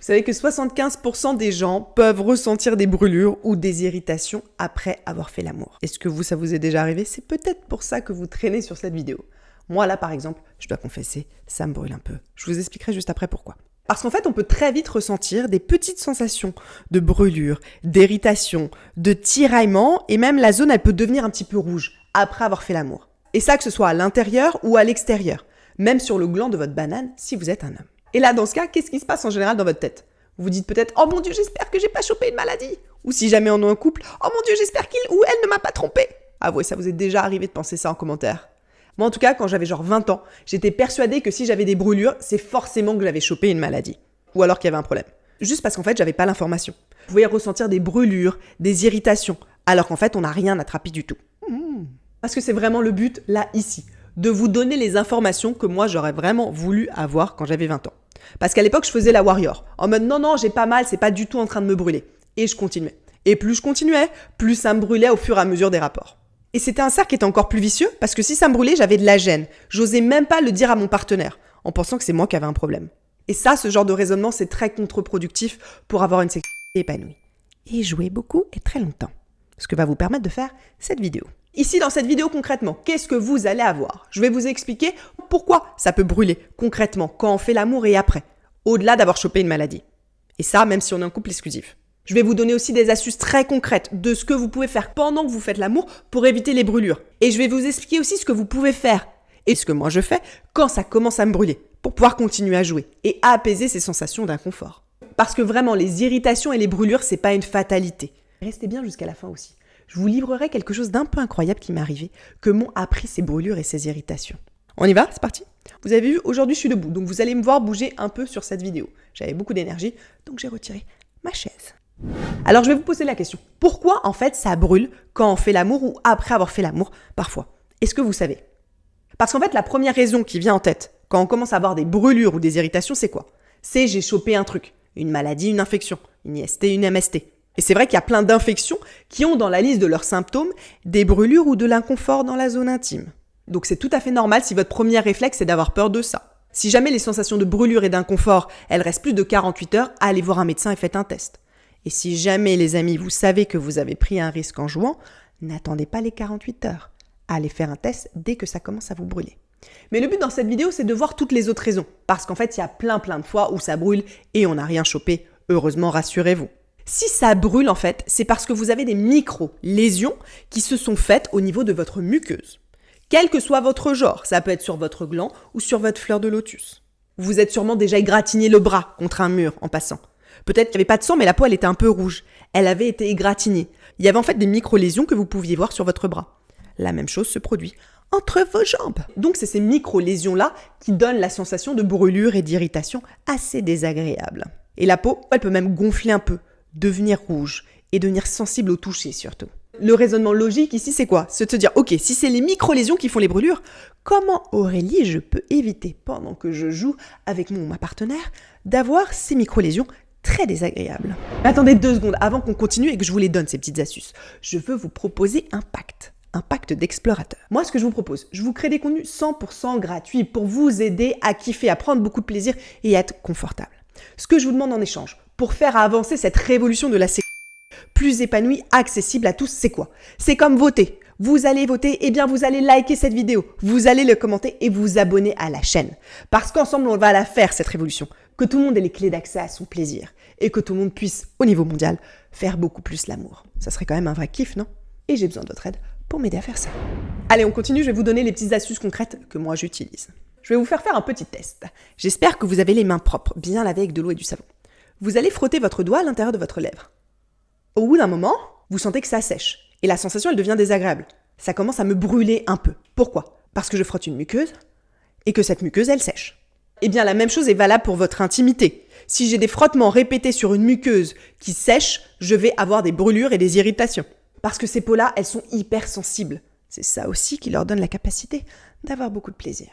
savez que 75% des gens peuvent ressentir des brûlures ou des irritations après avoir fait l'amour. Est-ce que ça vous est déjà arrivé? C'est peut-être pour ça que vous traînez sur cette vidéo. Moi là par exemple, je dois confesser, ça me brûle un peu. Je vous expliquerai juste après pourquoi. Parce qu'en fait, on peut très vite ressentir des petites sensations de brûlure, d'irritation, de tiraillement, et même la zone, elle peut devenir un petit peu rouge après avoir fait l'amour. Et ça, que ce soit à l'intérieur ou à l'extérieur, même sur le gland de votre banane si vous êtes un homme. Et là, dans ce cas, qu'est-ce qui se passe en général dans votre tête? Vous vous dites peut-être « Oh mon Dieu, j'espère que j'ai pas chopé une maladie !» Ou si jamais on est en couple « Oh mon Dieu, j'espère qu'il ou elle ne m'a pas trompé !» Avouez, ça vous est déjà arrivé de penser ça en commentaire? Moi, en tout cas, quand j'avais genre 20 ans, j'étais persuadée que si j'avais des brûlures, c'est forcément que j'avais chopé une maladie. Ou alors qu'il y avait un problème. Juste parce qu'en fait, j'avais pas l'information. Vous pouvez ressentir des brûlures, des irritations, alors qu'en fait, on n'a rien attrapé du tout. Parce que c'est vraiment le but, là, ici, de vous donner les informations que moi, j'aurais vraiment voulu avoir quand j'avais 20 ans. Parce qu'à l'époque, je faisais la warrior. En mode, non, j'ai pas mal, c'est pas du tout en train de me brûler. Et je continuais. Et plus je continuais, plus ça me brûlait au fur et à mesure des rapports. Et c'était un cercle qui était encore plus vicieux, parce que si ça me brûlait, j'avais de la gêne. J'osais même pas le dire à mon partenaire, en pensant que c'est moi qui avais un problème. Et ça, ce genre de raisonnement, c'est très contre-productif pour avoir une sexualité épanouie. Et jouer beaucoup et très longtemps. Ce que va vous permettre de faire cette vidéo. Ici, dans cette vidéo, concrètement, qu'est-ce que vous allez avoir? Je vais vous expliquer pourquoi ça peut brûler, concrètement, quand on fait l'amour et après, au-delà d'avoir chopé une maladie. Et ça, même si on est en couple exclusif. Je vais vous donner aussi des astuces très concrètes de ce que vous pouvez faire pendant que vous faites l'amour pour éviter les brûlures. Et je vais vous expliquer aussi ce que vous pouvez faire et ce que moi je fais quand ça commence à me brûler pour pouvoir continuer à jouer et à apaiser ces sensations d'inconfort. Parce que vraiment, les irritations et les brûlures, c'est pas une fatalité. Restez bien jusqu'à la fin aussi. Je vous livrerai quelque chose d'un peu incroyable qui m'est arrivé, que m'ont appris ces brûlures et ces irritations. On y va? C'est parti? Vous avez vu, aujourd'hui je suis debout, donc vous allez me voir bouger un peu sur cette vidéo. J'avais beaucoup d'énergie, donc j'ai retiré ma chaise. Alors je vais vous poser la question, pourquoi en fait ça brûle quand on fait l'amour ou après avoir fait l'amour parfois? Est-ce que vous savez? Parce qu'en fait la première raison qui vient en tête quand on commence à avoir des brûlures ou des irritations, c'est quoi? C'est j'ai chopé un truc, une maladie, une infection, une IST, une MST. Et c'est vrai qu'il y a plein d'infections qui ont dans la liste de leurs symptômes des brûlures ou de l'inconfort dans la zone intime. Donc c'est tout à fait normal si votre premier réflexe c'est d'avoir peur de ça. Si jamais les sensations de brûlure et d'inconfort, elles restent plus de 48 heures, allez voir un médecin et faites un test. Et si jamais, les amis, vous savez que vous avez pris un risque en jouant, n'attendez pas les 48 heures. Allez faire un test dès que ça commence à vous brûler. Mais le but dans cette vidéo, c'est de voir toutes les autres raisons. Parce qu'en fait, il y a plein de fois où ça brûle et on n'a rien chopé. Heureusement, rassurez-vous. Si ça brûle, en fait, c'est parce que vous avez des micro-lésions qui se sont faites au niveau de votre muqueuse. Quel que soit votre genre, ça peut être sur votre gland ou sur votre fleur de lotus. Vous vous êtes sûrement déjà égratigné le bras contre un mur en passant. Peut-être qu'il n'y avait pas de sang, mais la peau, elle était un peu rouge. Elle avait été égratignée. Il y avait en fait des micro-lésions que vous pouviez voir sur votre bras. La même chose se produit entre vos jambes. Donc, c'est ces micro-lésions-là qui donnent la sensation de brûlure et d'irritation assez désagréable. Et la peau, elle peut même gonfler un peu, devenir rouge et devenir sensible au toucher surtout. Le raisonnement logique ici, c'est quoi? C'est de se dire, ok, si c'est les micro-lésions qui font les brûlures, comment, Aurélie, je peux éviter, pendant que je joue avec ma partenaire, d'avoir ces micro-lésions très désagréable. Mais attendez 2 secondes avant qu'on continue et que je vous les donne ces petites astuces. Je veux vous proposer un pacte d'explorateur. Moi, ce que je vous propose, je vous crée des contenus 100% gratuits pour vous aider à kiffer, à prendre beaucoup de plaisir et à être confortable. Ce que je vous demande en échange, pour faire avancer cette révolution de la sexualité plus épanouie, accessible à tous, c'est quoi? C'est comme voter. Vous allez voter, eh bien vous allez liker cette vidéo, vous allez le commenter et vous abonner à la chaîne. Parce qu'ensemble, on va la faire, cette révolution. Que tout le monde ait les clés d'accès à son plaisir et que tout le monde puisse, au niveau mondial, faire beaucoup plus l'amour. Ça serait quand même un vrai kiff, non? Et j'ai besoin de votre aide pour m'aider à faire ça. Allez, on continue, je vais vous donner les petites astuces concrètes que moi j'utilise. Je vais vous faire un petit test. J'espère que vous avez les mains propres, bien lavées avec de l'eau et du savon. Vous allez frotter votre doigt à l'intérieur de votre lèvre. Au bout d'un moment, vous sentez que ça sèche. Et la sensation, elle devient désagréable. Ça commence à me brûler un peu. Pourquoi? Parce que je frotte une muqueuse et que cette muqueuse, elle sèche. Eh bien, la même chose est valable pour votre intimité. Si j'ai des frottements répétés sur une muqueuse qui sèche, je vais avoir des brûlures et des irritations. Parce que ces peaux-là, elles sont hypersensibles. C'est ça aussi qui leur donne la capacité d'avoir beaucoup de plaisir.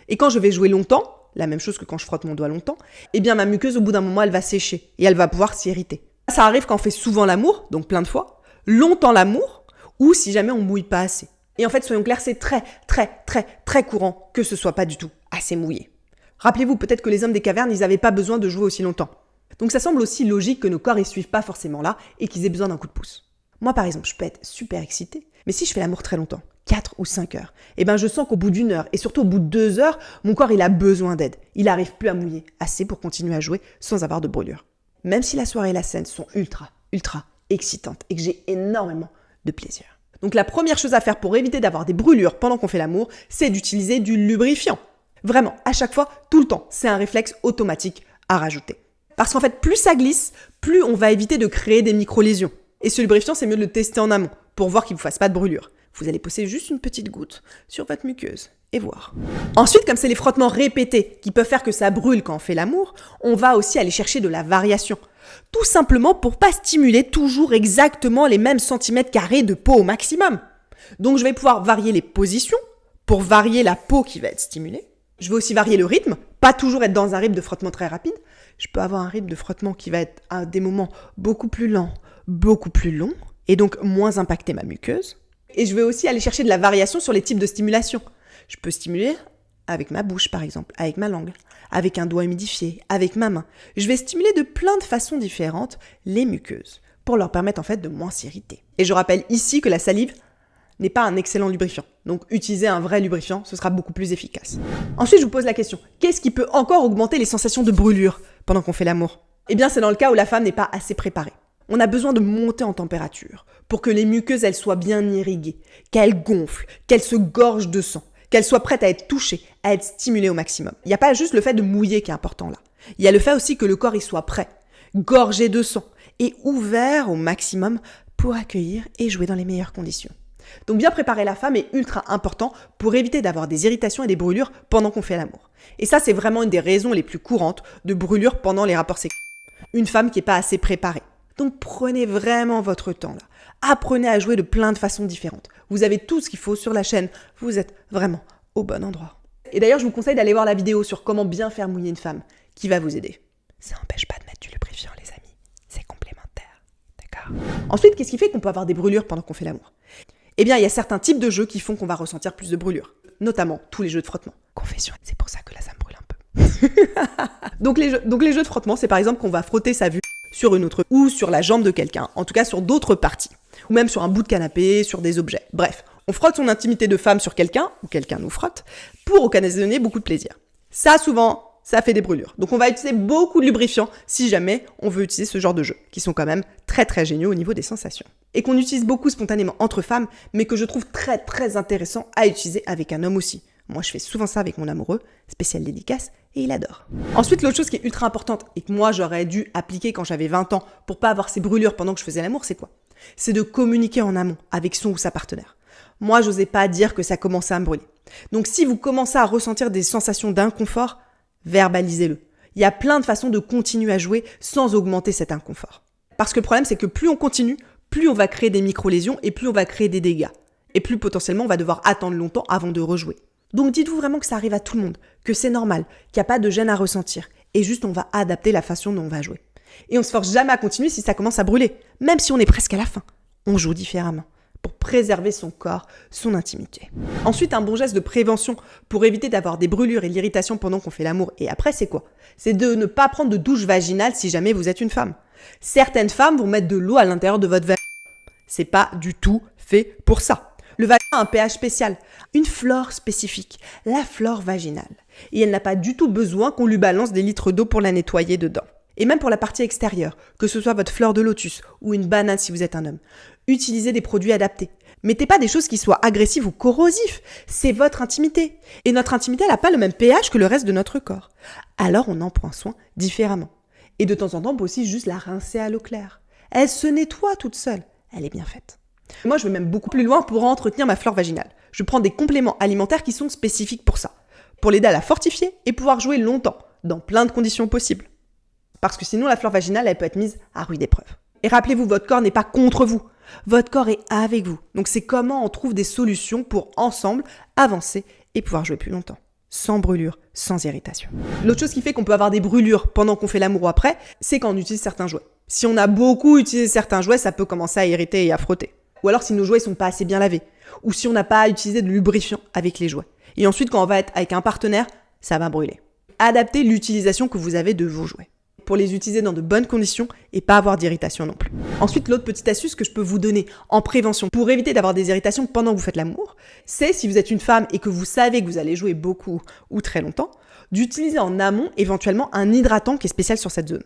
Et quand je vais jouer longtemps, la même chose que quand je frotte mon doigt longtemps, eh bien ma muqueuse, au bout d'un moment, elle va sécher et elle va pouvoir s'irriter. Ça arrive quand on fait souvent l'amour, donc plein de fois, longtemps l'amour, ou si jamais on mouille pas assez. Et en fait, soyons clairs, c'est très courant que ce soit pas du tout assez mouillé. Rappelez-vous peut-être que les hommes des cavernes, ils n'avaient pas besoin de jouer aussi longtemps. Donc ça semble aussi logique que nos corps ne suivent pas forcément là et qu'ils aient besoin d'un coup de pouce. Moi par exemple, je peux être super excitée, mais si je fais l'amour très longtemps, 4 ou 5 heures, eh ben je sens qu'au bout d'1 heure et surtout au bout de 2 heures, mon corps il a besoin d'aide. Il n'arrive plus à mouiller assez pour continuer à jouer sans avoir de brûlure. Même si la soirée et la scène sont ultra excitantes et que j'ai énormément de plaisir. Donc la première chose à faire pour éviter d'avoir des brûlures pendant qu'on fait l'amour, c'est d'utiliser du lubrifiant. Vraiment, à chaque fois, tout le temps, c'est un réflexe automatique à rajouter. Parce qu'en fait, plus ça glisse, plus on va éviter de créer des micro-lésions. Et ce lubrifiant, c'est mieux de le tester en amont pour voir qu'il ne vous fasse pas de brûlure. Vous allez poser juste une petite goutte sur votre muqueuse et voir. Ensuite, comme c'est les frottements répétés qui peuvent faire que ça brûle quand on fait l'amour, on va aussi aller chercher de la variation. Tout simplement pour pas stimuler toujours exactement les mêmes centimètres carrés de peau au maximum. Donc je vais pouvoir varier les positions pour varier la peau qui va être stimulée. Je vais aussi varier le rythme, pas toujours être dans un rythme de frottement très rapide. Je peux avoir un rythme de frottement qui va être à des moments beaucoup plus lents, beaucoup plus longs, et donc moins impacter ma muqueuse. Et je vais aussi aller chercher de la variation sur les types de stimulation. Je peux stimuler avec ma bouche par exemple, avec ma langue, avec un doigt humidifié, avec ma main. Je vais stimuler de plein de façons différentes les muqueuses pour leur permettre en fait de moins s'irriter. Et je rappelle ici que la salive n'est pas un excellent lubrifiant. Donc utiliser un vrai lubrifiant, ce sera beaucoup plus efficace. Ensuite, je vous pose la question, qu'est-ce qui peut encore augmenter les sensations de brûlure pendant qu'on fait l'amour ? Eh bien, c'est dans le cas où la femme n'est pas assez préparée. On a besoin de monter en température pour que les muqueuses, elles soient bien irriguées, qu'elles gonflent, qu'elles se gorgent de sang, qu'elles soient prêtes à être touchées, à être stimulées au maximum. Il n'y a pas juste le fait de mouiller qui est important là. Il y a le fait aussi que le corps il soit prêt, gorgé de sang et ouvert au maximum pour accueillir et jouer dans les meilleures conditions. Donc bien préparer la femme est ultra important pour éviter d'avoir des irritations et des brûlures pendant qu'on fait l'amour. Et ça, c'est vraiment une des raisons les plus courantes de brûlures pendant les rapports sexuels. Une femme qui n'est pas assez préparée. Donc prenez vraiment votre temps là. Apprenez à jouer de plein de façons différentes. Vous avez tout ce qu'il faut sur la chaîne. Vous êtes vraiment au bon endroit. Et d'ailleurs, je vous conseille d'aller voir la vidéo sur comment bien faire mouiller une femme qui va vous aider. Ça n'empêche pas de mettre du lubrifiant, les amis. C'est complémentaire. D'accord ? Ensuite, qu'est-ce qui fait qu'on peut avoir des brûlures pendant qu'on fait l'amour ? Eh bien, il y a certains types de jeux qui font qu'on va ressentir plus de brûlures. Notamment tous les jeux de frottement. Confession, c'est pour ça que là, ça me brûle un peu. donc les jeux de frottement, c'est par exemple qu'on va frotter sa vue sur une autre ou sur la jambe de quelqu'un, en tout cas sur d'autres parties, ou même sur un bout de canapé, sur des objets. Bref, on frotte son intimité de femme sur quelqu'un, ou quelqu'un nous frotte, pour occasionner beaucoup de plaisir. Ça, souvent, ça fait des brûlures. Donc on va utiliser beaucoup de lubrifiant si jamais on veut utiliser ce genre de jeux, qui sont quand même très géniaux au niveau des sensations. Et qu'on utilise beaucoup spontanément entre femmes, mais que je trouve très intéressant à utiliser avec un homme aussi. Moi, je fais souvent ça avec mon amoureux, spécial dédicace, et il adore. Ensuite, l'autre chose qui est ultra importante et que moi, j'aurais dû appliquer quand j'avais 20 ans pour pas avoir ces brûlures pendant que je faisais l'amour, c'est quoi ? C'est de communiquer en amont avec son ou sa partenaire. Moi, j'osais pas dire que ça commençait à me brûler. Donc, si vous commencez à ressentir des sensations d'inconfort, verbalisez-le. Il y a plein de façons de continuer à jouer sans augmenter cet inconfort. Parce que le problème, c'est que plus on continue, plus on va créer des micro-lésions et plus on va créer des dégâts. Et plus potentiellement, on va devoir attendre longtemps avant de rejouer. Donc dites-vous vraiment que ça arrive à tout le monde, que c'est normal, qu'il n'y a pas de gêne à ressentir. Et juste, on va adapter la façon dont on va jouer. Et on se force jamais à continuer si ça commence à brûler. Même si on est presque à la fin. On joue différemment pour préserver son corps, son intimité. Ensuite, un bon geste de prévention pour éviter d'avoir des brûlures et de l'irritation pendant qu'on fait l'amour. Et après, c'est quoi ? C'est de ne pas prendre de douche vaginale si jamais vous êtes une femme. Certaines femmes vont mettre de l'eau à l'intérieur de votre vagin. C'est pas du tout fait pour ça. Le vagin a un pH spécial, une flore spécifique, la flore vaginale. Et elle n'a pas du tout besoin qu'on lui balance des litres d'eau pour la nettoyer dedans. Et même pour la partie extérieure, que ce soit votre fleur de lotus ou une banane si vous êtes un homme, utilisez des produits adaptés. Mettez pas des choses qui soient agressives ou corrosives. C'est votre intimité. Et notre intimité, elle n'a pas le même pH que le reste de notre corps. Alors on en prend soin différemment. Et de temps en temps, on peut aussi juste la rincer à l'eau claire. Elle se nettoie toute seule. Elle est bien faite. Moi, je vais même beaucoup plus loin pour entretenir ma flore vaginale. Je prends des compléments alimentaires qui sont spécifiques pour ça, pour l'aider à la fortifier et pouvoir jouer longtemps, dans plein de conditions possibles. Parce que sinon, la flore vaginale, elle peut être mise à rude épreuve. Et rappelez-vous, votre corps n'est pas contre vous. Votre corps est avec vous. Donc, c'est comment on trouve des solutions pour ensemble avancer et pouvoir jouer plus longtemps. Sans brûlure, sans irritation. L'autre chose qui fait qu'on peut avoir des brûlures pendant qu'on fait l'amour ou après, c'est quand on utilise certains jouets. Si on a beaucoup utilisé certains jouets, ça peut commencer à irriter et à frotter. Ou alors si nos jouets ne sont pas assez bien lavés. Ou si on n'a pas utilisé de lubrifiant avec les jouets. Et ensuite, quand on va être avec un partenaire, ça va brûler. Adaptez l'utilisation que vous avez de vos jouets. pour les utiliser dans de bonnes conditions et pas avoir d'irritation non plus. Ensuite, l'autre petite astuce que je peux vous donner en prévention pour éviter d'avoir des irritations pendant que vous faites l'amour, c'est si vous êtes une femme et que vous savez que vous allez jouer beaucoup ou très longtemps, d'utiliser en amont éventuellement un hydratant qui est spécial sur cette zone.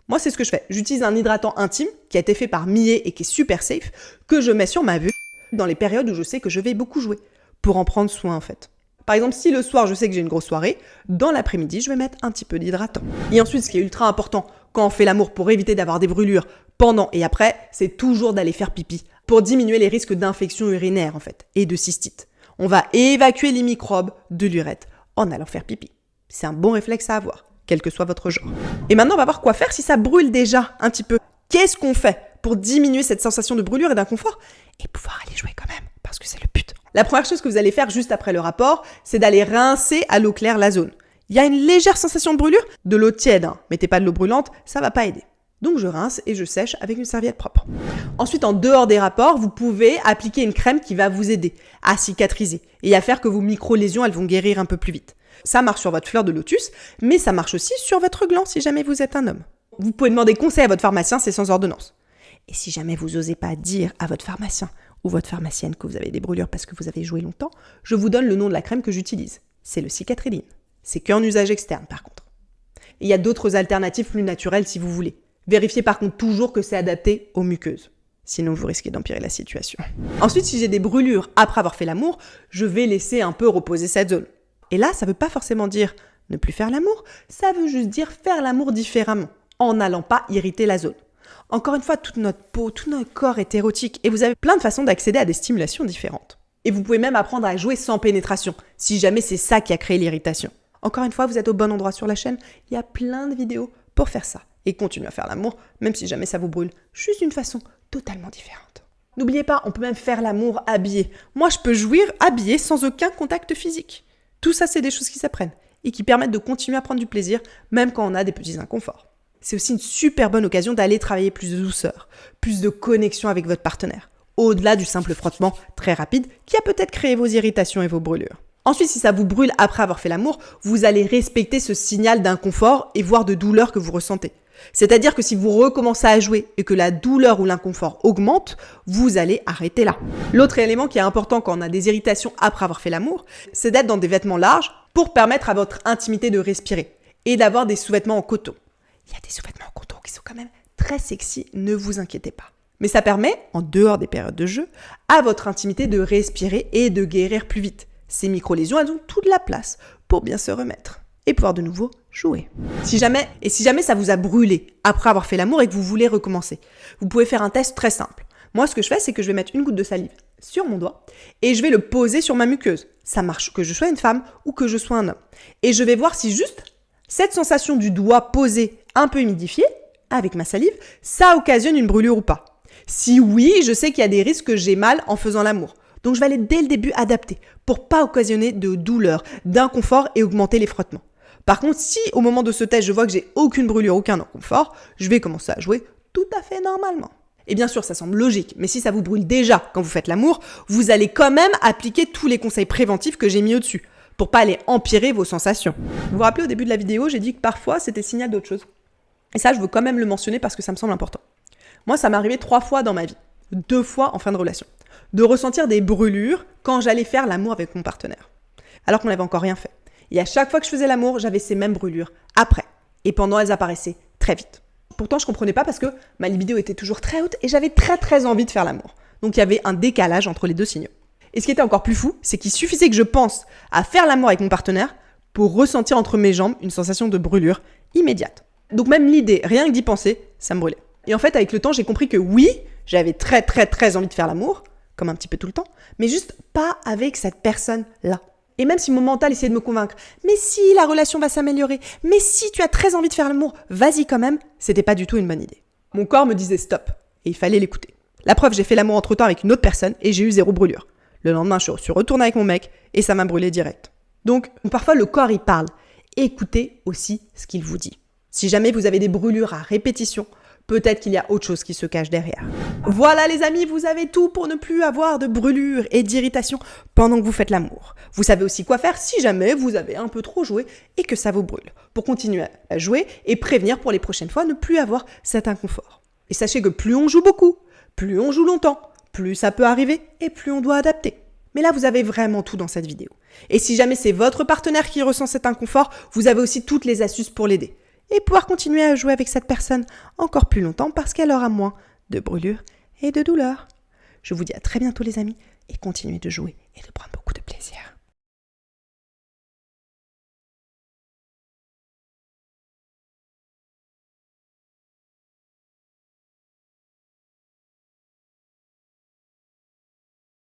Moi, c'est ce que je fais. J'utilise un hydratant intime qui a été fait par Millet et qui est super safe, que je mets sur ma vulve dans les périodes où je sais que je vais beaucoup jouer, pour en prendre soin en fait. Par exemple, si le soir je sais que j'ai une grosse soirée, dans l'après-midi, je vais mettre un petit peu d'hydratant. Et ensuite, ce qui est ultra important quand on fait l'amour pour éviter d'avoir des brûlures pendant et après, c'est toujours d'aller faire pipi, pour diminuer les risques d'infection urinaire en fait, et de cystite. On va évacuer les microbes de l'urètre en allant faire pipi. C'est un bon réflexe à avoir, quel que soit votre genre. Et maintenant, on va voir quoi faire si ça brûle déjà un petit peu. Qu'est-ce qu'on fait pour diminuer cette sensation de brûlure et d'inconfort et pouvoir aller jouer quand même, parce que c'est le but. La première chose que vous allez faire juste après le rapport, c'est d'aller rincer à l'eau claire la zone. Il y a une légère sensation de brûlure, de l'eau tiède, mettez pas de l'eau brûlante, ça va pas aider. Donc je rince et je sèche avec une serviette propre. Ensuite, en dehors des rapports, vous pouvez appliquer une crème qui va vous aider à cicatriser et à faire que vos micro-lésions, elles vont guérir un peu plus vite. Ça marche sur votre fleur de lotus, mais ça marche aussi sur votre gland si jamais vous êtes un homme. Vous pouvez demander conseil à votre pharmacien, c'est sans ordonnance. Et si jamais vous n'osez pas dire à votre pharmacien ou votre pharmacienne que vous avez des brûlures parce que vous avez joué longtemps, je vous donne le nom de la crème que j'utilise. C'est le Cicatriline. C'est qu'en usage externe par contre. Et il y a d'autres alternatives plus naturelles si vous voulez. Vérifiez par contre toujours que c'est adapté aux muqueuses. Sinon vous risquez d'empirer la situation. Ensuite, si j'ai des brûlures après avoir fait l'amour, je vais laisser un peu reposer cette zone. Et là, ça ne veut pas forcément dire ne plus faire l'amour, ça veut juste dire faire l'amour différemment, en n'allant pas irriter la zone. Encore une fois, toute notre peau, tout notre corps est érotique et vous avez plein de façons d'accéder à des stimulations différentes. Et vous pouvez même apprendre à jouer sans pénétration, si jamais c'est ça qui a créé l'irritation. Encore une fois, vous êtes au bon endroit sur la chaîne, il y a plein de vidéos pour faire ça. Et continuer à faire l'amour, même si jamais ça vous brûle, juste d'une façon totalement différente. N'oubliez pas, on peut même faire l'amour habillé. Moi, je peux jouir habillé sans aucun contact physique. Tout ça, c'est des choses qui s'apprennent et qui permettent de continuer à prendre du plaisir, même quand on a des petits inconforts. C'est aussi une super bonne occasion d'aller travailler plus de douceur, plus de connexion avec votre partenaire, au-delà du simple frottement très rapide qui a peut-être créé vos irritations et vos brûlures. Ensuite, si ça vous brûle après avoir fait l'amour, vous allez respecter ce signal d'inconfort et voire de douleur que vous ressentez. C'est-à-dire que si vous recommencez à jouer et que la douleur ou l'inconfort augmente, vous allez arrêter là. L'autre élément qui est important quand on a des irritations après avoir fait l'amour, c'est d'être dans des vêtements larges pour permettre à votre intimité de respirer et d'avoir des sous-vêtements en coton. Il y a des sous-vêtements en coton qui sont quand même très sexy, ne vous inquiétez pas. Mais ça permet, en dehors des périodes de jeu, à votre intimité de respirer et de guérir plus vite. Ces micro-lésions, elles ont toute la place pour bien se remettre et pouvoir de nouveau jouer. Si jamais ça vous a brûlé après avoir fait l'amour et que vous voulez recommencer, vous pouvez faire un test très simple. Moi, ce que je fais, c'est que je vais mettre une goutte de salive sur mon doigt et je vais le poser sur ma muqueuse. Ça marche que je sois une femme ou que je sois un homme. Et je vais voir si juste cette sensation du doigt posé un peu humidifié avec ma salive, ça occasionne une brûlure ou pas. Si oui, je sais qu'il y a des risques que j'ai mal en faisant l'amour. Donc je vais aller dès le début adapter pour pas occasionner de douleur, d'inconfort et augmenter les frottements. Par contre, si au moment de ce test, je vois que j'ai aucune brûlure, aucun inconfort, je vais commencer à jouer tout à fait normalement. Et bien sûr, ça semble logique, mais si ça vous brûle déjà quand vous faites l'amour, vous allez quand même appliquer tous les conseils préventifs que j'ai mis au-dessus pour pas aller empirer vos sensations. Vous vous rappelez au début de la vidéo, j'ai dit que parfois c'était signal d'autre chose. Et ça, je veux quand même le mentionner parce que ça me semble important. Moi, ça m'est arrivé 3 fois dans ma vie, 2 fois en fin de relation, de ressentir des brûlures quand j'allais faire l'amour avec mon partenaire, alors qu'on n'avait encore rien fait. Et à chaque fois que je faisais l'amour, j'avais ces mêmes brûlures après. Et pendant, elles apparaissaient très vite. Pourtant, je comprenais pas parce que ma libido était toujours très haute et j'avais très envie de faire l'amour. Donc, il y avait un décalage entre les deux signaux. Et ce qui était encore plus fou, c'est qu'il suffisait que je pense à faire l'amour avec mon partenaire pour ressentir entre mes jambes une sensation de brûlure immédiate. Donc même l'idée, rien que d'y penser, ça me brûlait. Et en fait, avec le temps, j'ai compris que oui, j'avais très envie de faire l'amour, comme un petit peu tout le temps, mais juste pas avec cette personne-là. Et même si mon mental essayait de me convaincre, mais si la relation va s'améliorer, mais si tu as très envie de faire l'amour, vas-y quand même, c'était pas du tout une bonne idée. Mon corps me disait stop, et il fallait l'écouter. La preuve, j'ai fait l'amour entre-temps avec une autre personne et j'ai eu 0 brûlure. Le lendemain, je suis retournée avec mon mec et ça m'a brûlé direct. Donc, parfois, le corps, il parle. Écoutez aussi ce qu'il vous dit. Si jamais vous avez des brûlures à répétition, peut-être qu'il y a autre chose qui se cache derrière. Voilà les amis, vous avez tout pour ne plus avoir de brûlures et d'irritation pendant que vous faites l'amour. Vous savez aussi quoi faire si jamais vous avez un peu trop joué et que ça vous brûle, pour continuer à jouer et prévenir pour les prochaines fois ne plus avoir cet inconfort. Et sachez que plus on joue beaucoup, plus on joue longtemps, plus ça peut arriver et plus on doit adapter. Mais là, vous avez vraiment tout dans cette vidéo. Et si jamais c'est votre partenaire qui ressent cet inconfort, vous avez aussi toutes les astuces pour l'aider. Et pouvoir continuer à jouer avec cette personne encore plus longtemps parce qu'elle aura moins de brûlures et de douleurs. Je vous dis à très bientôt les amis et continuez de jouer et de prendre beaucoup.